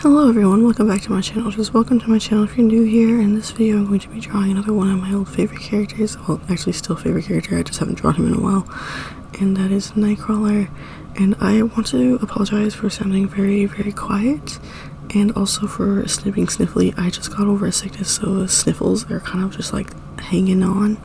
Hello everyone, welcome back to my channel. Just welcome to my channel if you're new here. In this video I'm going to be drawing another one of my old favorite characters. Well, actually still favorite character, I just haven't drawn him in a while. And that is Nightcrawler. And I want to apologize for sounding very, very quiet. And also for sniffing sniffly. I just got over a sickness, so the sniffles are kind of just like hanging on.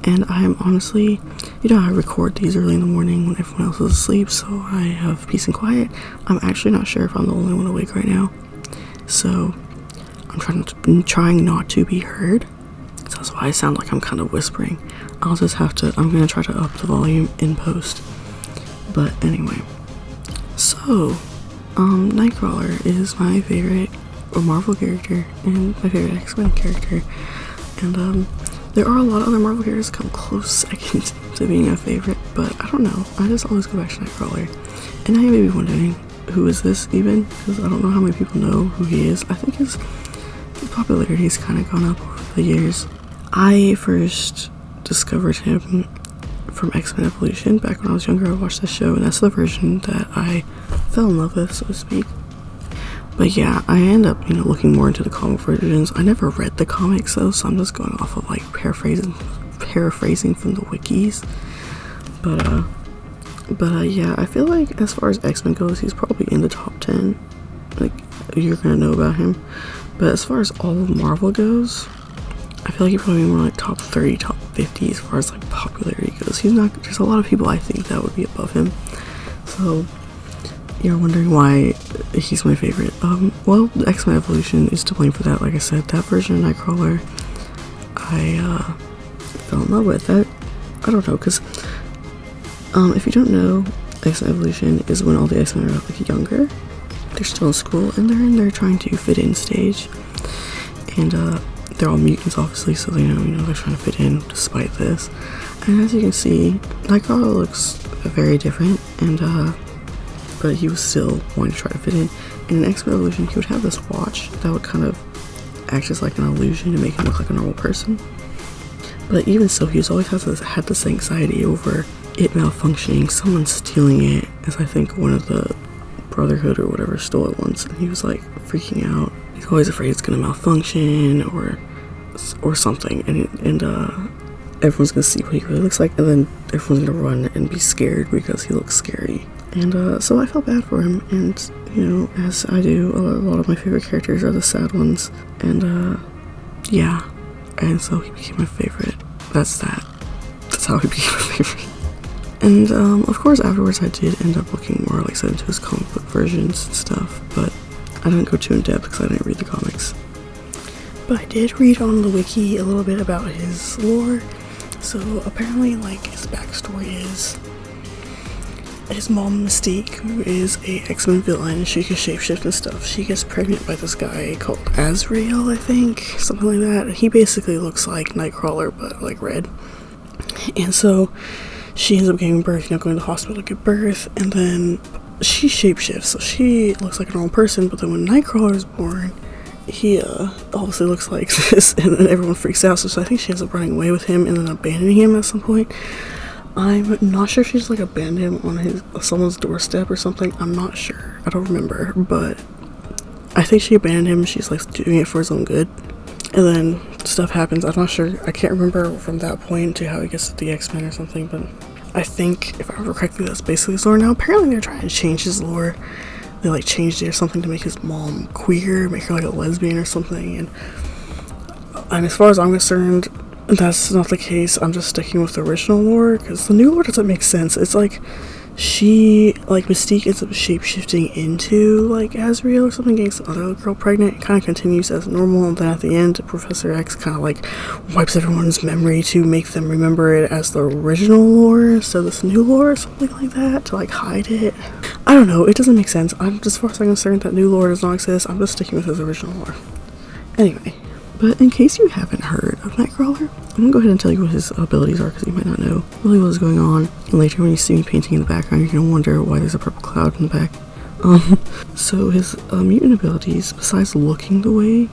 And I am honestly, I record these early in the morning when everyone else is asleep, so I have peace and quiet. I'm actually not sure if I'm the only one awake right now, so I'm trying not to be heard. So that's why I sound like I'm kind of whispering. I'm gonna try to up the volume in post. But anyway, so Nightcrawler is my favorite Marvel character and my favorite Xmen character, and there are a lot of other Marvel characters come close second to being a favorite, but I don't know. I just always go back to Nightcrawler. And now you may be wondering, who is this even? Because I don't know how many people know who he is. I think his popularity has kind of gone up over the years. I first discovered him from X-Men Evolution. Back when I was younger, I watched this show, and that's the version that I fell in love with, so to speak. But yeah, I end up, looking more into the comic versions. I never read the comics though, so I'm just going off of like paraphrasing from the wikis. But yeah, I feel like as far as X-Men goes, he's probably in the top 10. Like, you're gonna know about him. But as far as all of Marvel goes, I feel like he's probably more like top 30, top 50 as far as like popularity goes. There's a lot of people I think that would be above him. So you're wondering why he's my favorite. Well, the X-Men Evolution is to blame for that. Like I said, that version of Nightcrawler, I fell in love with. That, I don't know, because if you don't know, X-Men Evolution is when all the X-Men are like younger. They're still in school, and they're in their trying to fit in stage. And they're all mutants, obviously, so they know, they're trying to fit in despite this. And as you can see, Nightcrawler looks very different, and but he was still wanting to try to fit in. And in X-Men Evolution, he would have this watch that would kind of act as like an illusion to make him look like a normal person. But even so, he always had this anxiety over it malfunctioning, someone stealing it, as I think one of the Brotherhood or whatever stole it once, and he was like freaking out. He's always afraid it's gonna malfunction or something, and everyone's gonna see what he really looks like, and then everyone's gonna run and be scared because he looks scary. And so I felt bad for him, and as I do, a lot of my favorite characters are the sad ones, and yeah, and so he became my favorite. That's how he became my favorite. And of course afterwards I did end up looking more, like I said, into his comic book versions and stuff, but I didn't go too in depth because I didn't read the comics. But I did read on the wiki a little bit about his lore. So apparently, like, his backstory is his mom, Mystique, who is a X-Men villain, she can shapeshift and stuff. She gets pregnant by this guy called Azrael, I think, something like that. He basically looks like Nightcrawler, but like red. And so she ends up giving birth, going to the hospital to give birth, and then she shapeshifts, so she looks like a normal person. But then when Nightcrawler is born, he obviously looks like this, and then everyone freaks out. So I think she ends up running away with him and then abandoning him at some point. I'm not sure if she just like abandoned him on someone's doorstep or something. I'm not sure. I don't remember, but I think she abandoned him. She's like doing it for his own good, and then stuff happens. I'm not sure. I can't remember from that point to how he gets to the X-Men or something, but I think if I remember correctly, that's basically his lore. Now apparently they're trying to change his lore. They like changed it or something to make his mom queer, make her like a lesbian or something, and as far as I'm concerned, that's not the case. I'm just sticking with the original lore, because the new lore doesn't make sense. It's like Mystique ends up shape-shifting into like Azrael or something, getting some other girl pregnant. It kind of continues as normal, and then at the end Professor X kind of like wipes everyone's memory to make them remember it as the original lore instead of this new lore or something like that, to like hide it. I don't know, it doesn't make sense. As far as I'm concerned, that new lore does not exist. I'm just sticking with his original lore. Anyway, but in case you haven't heard of Nightcrawler, I'm gonna go ahead and tell you what his abilities are, because you might not know really what is going on. And later when you see me painting in the background, you're gonna wonder why there's a purple cloud in the back. So his mutant abilities, besides looking the way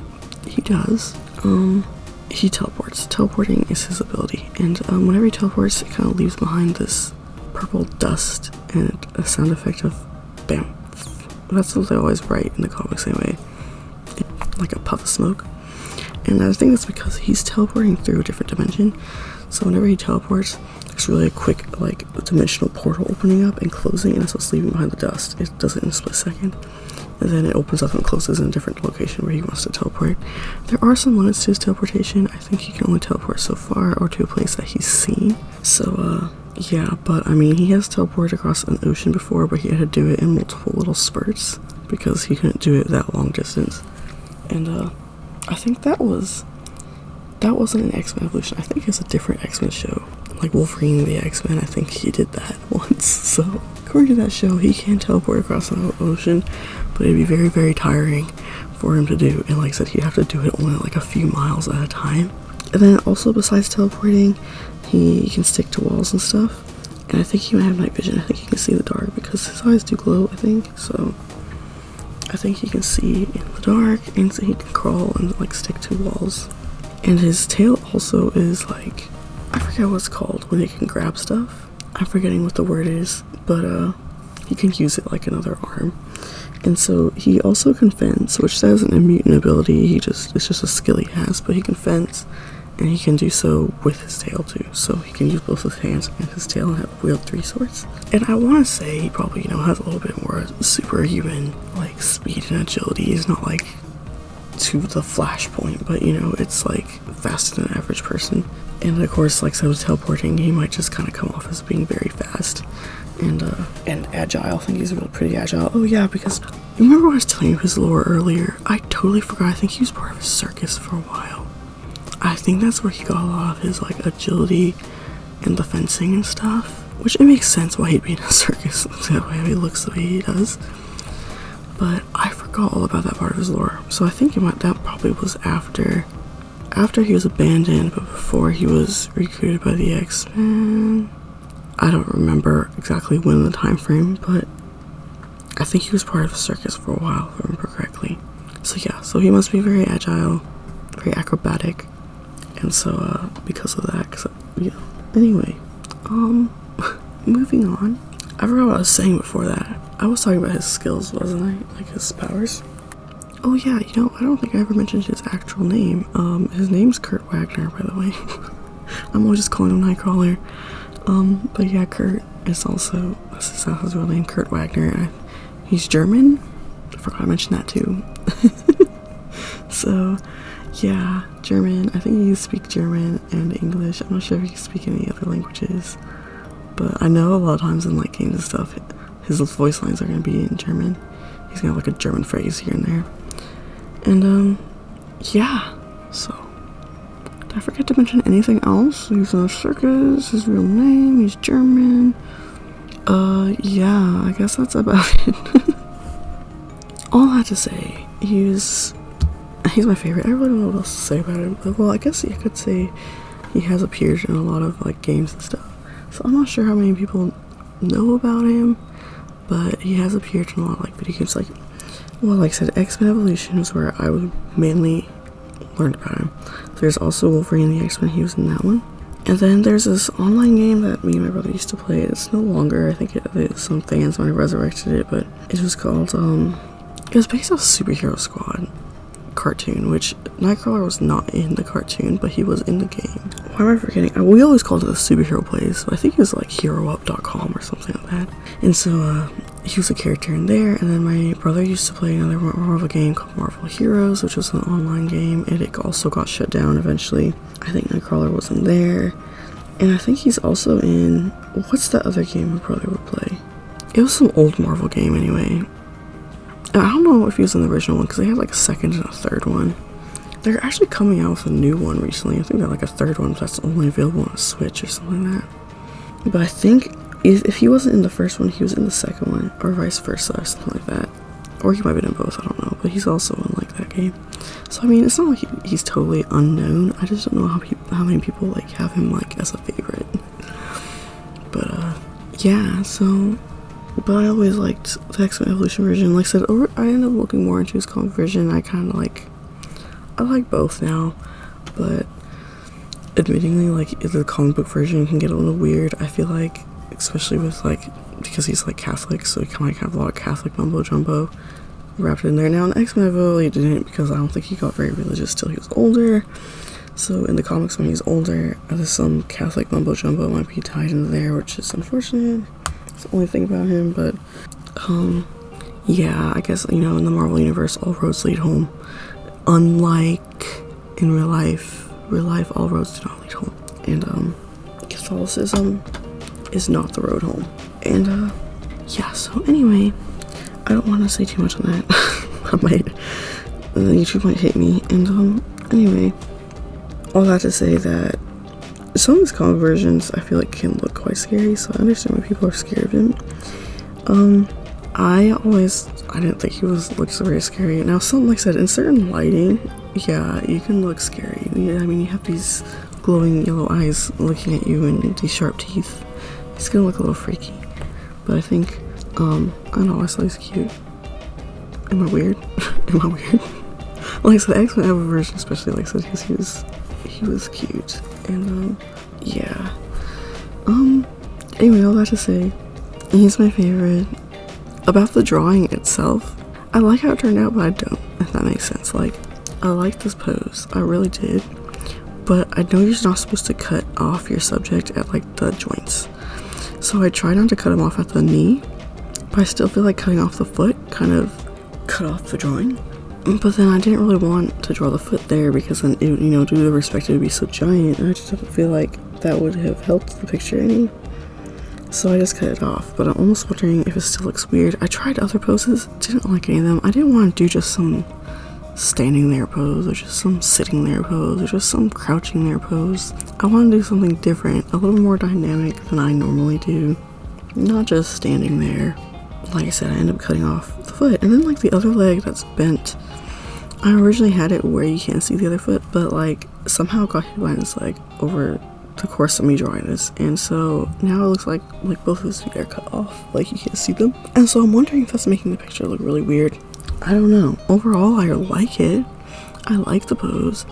he does, he teleports. Teleporting is his ability, and whenever he teleports, it kind of leaves behind this purple dust and a sound effect of bam. That's what they always write in the comics anyway. Like a puff of smoke. And I think that's because he's teleporting through a different dimension. So whenever he teleports, there's really a quick like dimensional portal opening up and closing, and it's what's leaving behind the dust. It does it in a split second. And then it opens up and closes in a different location where he wants to teleport. There are some limits to his teleportation. I think he can only teleport so far or to a place that he's seen. So yeah, but I mean, he has teleported across an ocean before, but he had to do it in multiple little spurts because he couldn't do it that long distance. And I think that wasn't an X-Men Evolution. I think it's a different X-Men show. Like Wolverine the X-Men, I think he did that once. So according to that show, he can teleport across an ocean, but it'd be very, very tiring for him to do. And like I said, he'd have to do it only like a few miles at a time. And then also, besides teleporting, he can stick to walls and stuff. And I think he might have night vision. I think he can see the dark because his eyes do glow, I think. So I think he can see in the dark, and so he can crawl and like stick to walls. And his tail also is like, I forget what it's called when he can grab stuff. I'm forgetting what the word is, but he can use it like another arm. And so he also can fence, which says an mutant ability. It's just a skill he has, but he can fence, and he can do so with his tail too. So he can use both his hands and his tail and have wield 3 swords. And I want to say he probably, has a little bit more superhuman like speed and agility. He's not like to the Flash point, but it's like faster than an average person. And of course, like so with teleporting, he might just kind of come off as being very fast and agile. I think he's really pretty agile. Oh yeah, because remember when I was telling you his lore earlier? I totally forgot. I think he was part of a circus for a while. I think that's where he got a lot of his like agility and the fencing and stuff, which it makes sense why he'd be in a circus. That way he looks the way he does. But I forgot all about that part of his lore. So I think that probably was after he was abandoned, but before he was recruited by the X-Men. I don't remember exactly when in the time frame, but I think he was part of a circus for a while, if I remember correctly. So yeah, so he must be very agile, very acrobatic, and so because of that, Anyway, moving on. I forgot what I was saying before that. I was talking about his skills, wasn't I? Like his powers. Oh yeah, I don't think I ever mentioned his actual name. His name's Kurt Wagner, by the way. I'm always just calling him Nightcrawler. But yeah, Kurt is that's his real name, Kurt Wagner. He's German. I forgot I mentioned that too. So, yeah, German. I think he can speak German and English. I'm not sure if he can speak any other languages. But I know a lot of times in like games and stuff, his voice lines are going to be in German. He's going to have like a German phrase here and there. And, yeah, so, did I forget to mention anything else? He's in a circus, his real name, he's German. Yeah, I guess that's about it. All I have to say, he's my favorite. I really don't know what else to say about him. Well, I guess I could say he has appeared in a lot of, like, games and stuff. So I'm not sure how many people know about him, but he has appeared in a lot of, like, video games, like, well, like I said, X-Men Evolution is where I would mainly learned about him. There's also Wolverine the X-Men, he was in that one. And then there's this online game that me and my brother used to play. It's no longer, I think some fans might have resurrected it, but it was called, it was based off Superhero Squad cartoon, which Nightcrawler was not in the cartoon, but he was in the game. Why am I forgetting? We always called it the Superhero Plays, but I think it was like HeroUp.com or something like that. And so, he was a character in there, and then my brother used to play another Marvel game called Marvel Heroes, which was an online game, and it also got shut down eventually. I think Nightcrawler was in there, and I think he's also in, what's the other game my brother would play? It was some old Marvel game anyway. And I don't know if he was in the original one, because they had like a second and a third one. They're actually coming out with a new one recently. I think they're like a third one, but that's only available on a Switch or something like that. But I think if he wasn't in the first one, he was in the second one, or vice versa, or something like that. Or he might have been in both, I don't know. But he's also in like that game. So I mean, it's not like he's totally unknown. I just don't know how many people like have him like as a favorite. But yeah. So, but I always liked the X-Men Evolution version. Like I said, I ended up looking more into his comic version. I like both now, but admittingly, like the comic book version can get a little weird. I feel like especially with like, because he's like Catholic, so he kind of like have a lot of Catholic mumbo jumbo wrapped in there. Now in X-Men I really didn't, because I don't think he got very religious till he was older. So in the comics when he's older, there's some Catholic mumbo jumbo might be tied into there, which is unfortunate. It's the only thing about him, but yeah, I guess, you know, in the Marvel universe all roads lead home. Unlike in real life all roads do not lead home. And Catholicism is not the road home. And yeah, so anyway, I don't want to say too much on that. I might, YouTube might hate me. And anyway, all that to say that some of these comic versions I feel like can look quite scary, so I understand why people are scared of him. I didn't think he looks very scary. Now, some, like I said, in certain lighting, yeah, you can look scary. Yeah, I mean, you have these glowing yellow eyes looking at you and these sharp teeth. It's gonna look a little freaky. But I think, I don't know, I thought he's cute. Am I weird? Am I weird? Like I said, the X-Men Ever version, especially, like I said, he was cute. And, yeah. Anyway, all that to say, he's my favorite. About the drawing itself, I like how it turned out, but I don't, if that makes sense. Like, I like this pose, I really did, but I know you're not supposed to cut off your subject at like the joints. So I try not to cut him off at the knee, but I still feel like cutting off the foot kind of cut off the drawing. But then I didn't really want to draw the foot there, because then, it, you know, due to the respect, it would be so giant, and I just didn't feel like that would have helped the picture any. So I just cut it off, but I'm almost wondering if it still looks weird. I tried other poses, didn't like any of them. I didn't want to do just some standing there pose, or just some sitting there pose, or just some crouching there pose. I want to do something different, a little more dynamic than I normally do. Not just standing there. Like I said, I ended up cutting off the foot, and then like the other leg that's bent, I originally had it where you can't see the other foot, but like somehow it got hit by this leg over the course of me drawing this, and so now it looks like both of his feet are cut off, like you can't see them. And so I'm wondering if that's making the picture look really weird. I don't know. Overall, I like it. I like the pose.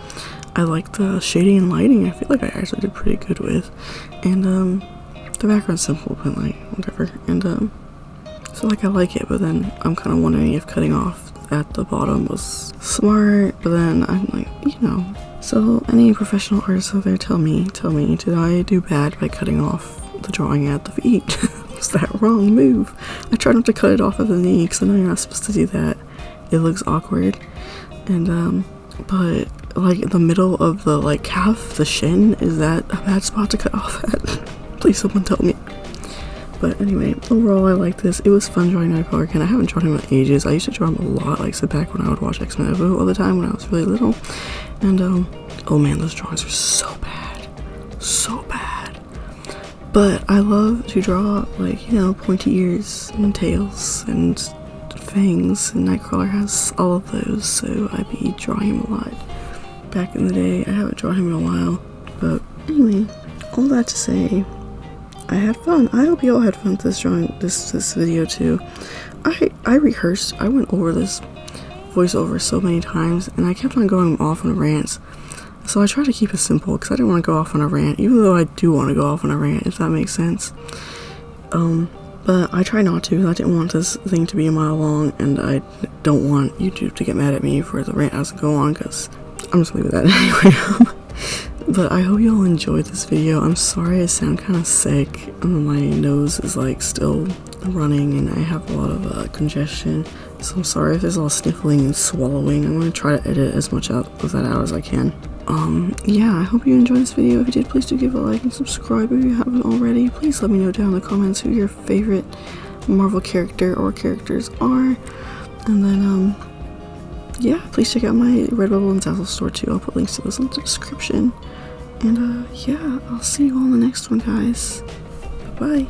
I like the shading and lighting. I feel like I actually did pretty good with. And the background's simple, but like whatever. And so like I like it, but then I'm kind of wondering if cutting off at the bottom was smart. But then I'm like, you know. So any professional artists out there, tell me, did I do bad by cutting off the drawing at the feet? Was that wrong move? I tried not to cut it off at the knee, because I know you're not supposed to do that. It looks awkward. And but like in the middle of the like calf, the shin, is that a bad spot to cut off at? Please someone tell me. But anyway, overall I like this. It was fun drawing Nightcrawler again. I haven't drawn him in ages. I used to draw him a lot, like sit back when I would watch Xmen Evo all the time when I was really little. And oh man, those drawings are so bad. So bad. But I love to draw, like, you know, pointy ears and tails and fangs, and Nightcrawler has all of those, so I'd be drawing him a lot back in the day. I haven't drawn him in a while. But anyway, all that to say, I had fun. I hope you all had fun with this drawing, this video too. I rehearsed, I went over this voiceover so many times, and I kept on going off on rants. So I tried to keep it simple, because I didn't want to go off on a rant, even though I do want to go off on a rant, if that makes sense. But I try not to, because I didn't want this thing to be a mile long, and I don't want YouTube to get mad at me for the rant as I go on, because I'm just gonna leave it at that anyway. But I hope you all enjoyed this video. I'm sorry I sound kind of sick, and my nose is like still running, and I have a lot of congestion, so I'm sorry if there's a lot of sniffling and swallowing. I'm going to try to edit as much of that out as I can. Yeah, I hope you enjoyed this video. If you did, please do give a like and subscribe if you haven't already. Please let me know down in the comments who your favorite Marvel character or characters are. And then, yeah, please check out my Redbubble and Zazzle store too. I'll put links to those in the description. And, yeah, I'll see you all in the next one, guys. Bye-bye.